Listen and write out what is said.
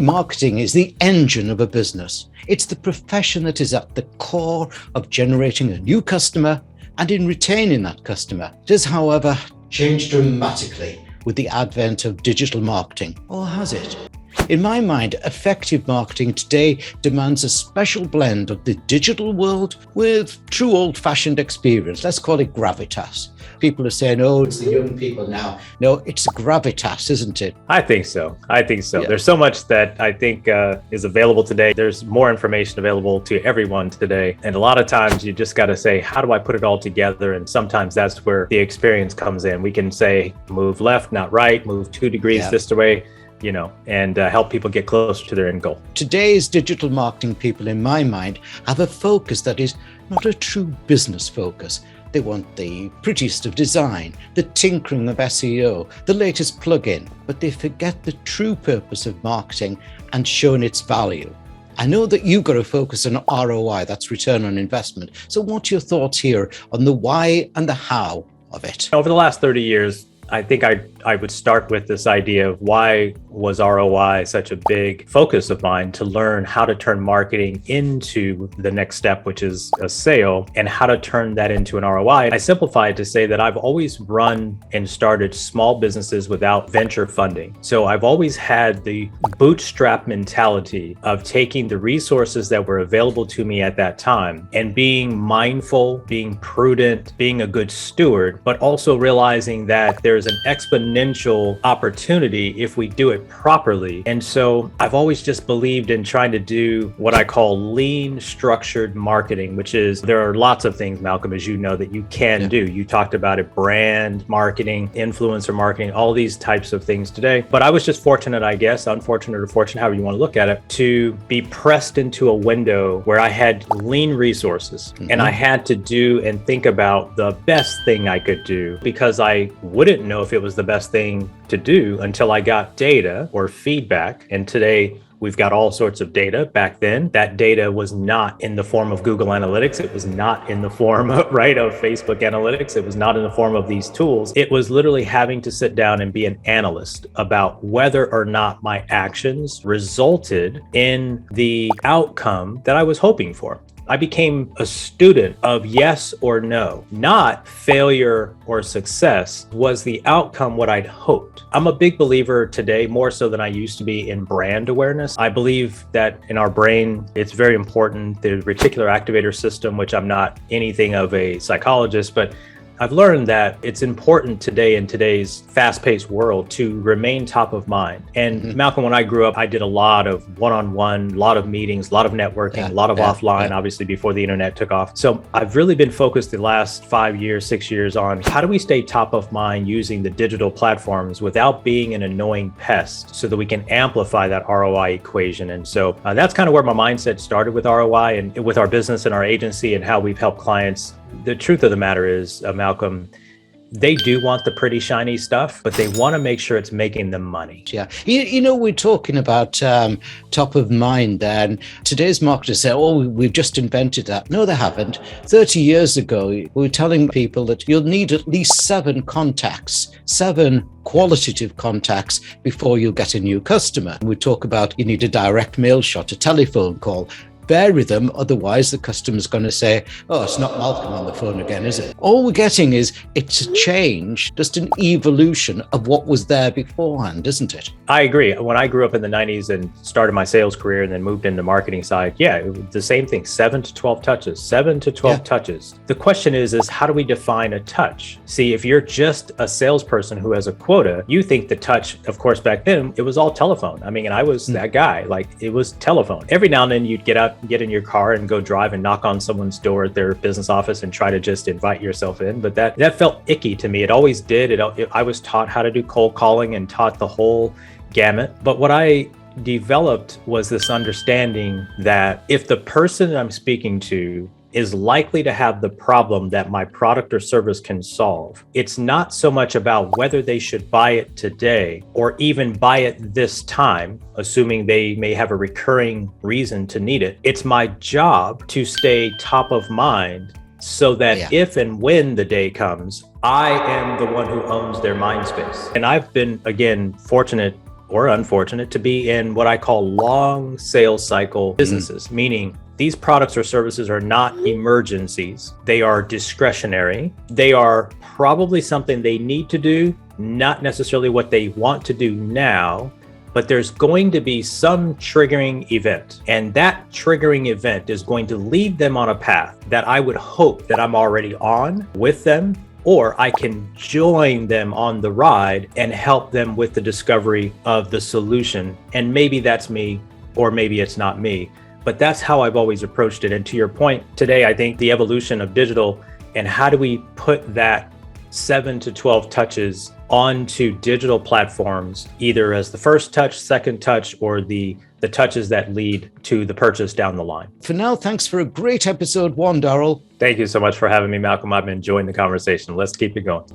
Marketing is the engine of a business. It's the profession that is at the core of generating a new customer and in retaining that customer. It has, however, changed dramatically with the advent of digital marketing. Or has it? In my mind, effective marketing today demands a special blend of the digital world with true old-fashioned experience. Let's call it gravitas. People are saying, oh, it's the young people now. No, it's gravitas, isn't it? I think so. Yeah. There's so much that I think is available today. There's more information available to everyone today. And a lot of times you just got to say, how do I put it all together? And sometimes that's where the experience comes in. We can say, move left, not right, move 2 degrees this way, and help people get closer to their end goal. Today's digital marketing people, in my mind, have a focus that is not a true business focus. They want the prettiest of design, the tinkering of SEO, the latest plugin, but they forget the true purpose of marketing and showing its value. I know that you've got to focus on ROI, that's return on investment. So what are your thoughts here on the why and the how of it? Over the last 30 years, I think I would start with this idea of why was ROI such a big focus of mine, to learn how to turn marketing into the next step, which is a sale, and how to turn that into an ROI. I simplified to say that I've always run and started small businesses without venture funding. So I've always had the bootstrap mentality of taking the resources that were available to me at that time and being mindful, being prudent, being a good steward, but also realizing that there's an exponential opportunity if we do it properly. And so I've always just believed in trying to do what I call lean structured marketing, which is, there are lots of things, Malcolm, as you know, that you can do. You talked about it, brand marketing, influencer marketing, all these types of things today. But I was just fortunate, I guess, unfortunate or fortunate, however you want to look at it, to be pressed into a window where I had lean resources and I had to do and think about the best thing I could do, because I wouldn't know if it was the best thing to do until I got data or feedback. And today we've got all sorts of data. Back then, that data was not in the form of Google Analytics. It was not in the form of, of Facebook Analytics. It was not in the form of these tools. It was literally having to sit down and be an analyst about whether or not my actions resulted in the outcome that I was hoping for. I became a student of yes or no, not failure or success. Was the outcome what I'd hoped? I'm a big believer today, more so than I used to be, in brand awareness. I believe that in our brain, it's very important, the reticular activator system, which I'm not anything of a psychologist, but I've learned that it's important today in today's fast-paced world to remain top of mind. And Malcolm, when I grew up, I did a lot of one-on-one, a lot of meetings, a lot of networking, a lot of offline, obviously before the internet took off. So I've really been focused the last 5 years, 6 years on how do we stay top of mind using the digital platforms without being an annoying pest, so that we can amplify that ROI equation. And so that's kind of where my mindset started with ROI and with our business and our agency and how we've helped clients. The truth of the matter is, Malcolm, they do want the pretty shiny stuff, but they want to make sure it's making them money. Yeah. We're talking about top of mind, and today's marketers say, oh, we've just invented that. No, they haven't. 30 years ago, we were telling people that you'll need at least 7 contacts, 7 qualitative contacts before you'll get a new customer. We talk about you need a direct mail shot, a telephone call. Vary them, otherwise the customer's going to say, oh, it's not Malcolm on the phone again, is it? All we're getting is, it's a change, just an evolution of what was there beforehand, isn't it? I agree. When I grew up in the 90s and started my sales career and then moved into marketing side, it was the same thing, 7 to 12 touches, 7 to 12 touches. The question is how do we define a touch? See, if you're just a salesperson who has a quota, you think the touch, of course, back then, it was all telephone. I mean, and I was that guy, it was telephone. Every now and then you'd get out, get in your car and go drive and knock on someone's door at their business office and try to just invite yourself in. But that felt icky to me. It always did. I was taught how to do cold calling and taught the whole gamut. But what I developed was this understanding that if the person I'm speaking to is likely to have the problem that my product or service can solve, it's not so much about whether they should buy it today or even buy it this time, assuming they may have a recurring reason to need it. It's my job to stay top of mind so that if and when the day comes, I am the one who owns their mind space. And I've been, again, fortunate or unfortunate to be in what I call long sales cycle businesses, meaning these products or services are not emergencies. They are discretionary. They are probably something they need to do, not necessarily what they want to do now, but there's going to be some triggering event. And that triggering event is going to lead them on a path that I would hope that I'm already on with them, or I can join them on the ride and help them with the discovery of the solution. And maybe that's me, or maybe it's not me. But that's how I've always approached it. And to your point today, I think the evolution of digital and how do we put that 7 to 12 touches onto digital platforms, either as the first touch, second touch, or the touches that lead to the purchase down the line. For now, thanks for a great episode 1, Darrell. Thank you so much for having me, Malcolm. I've been enjoying the conversation. Let's keep it going.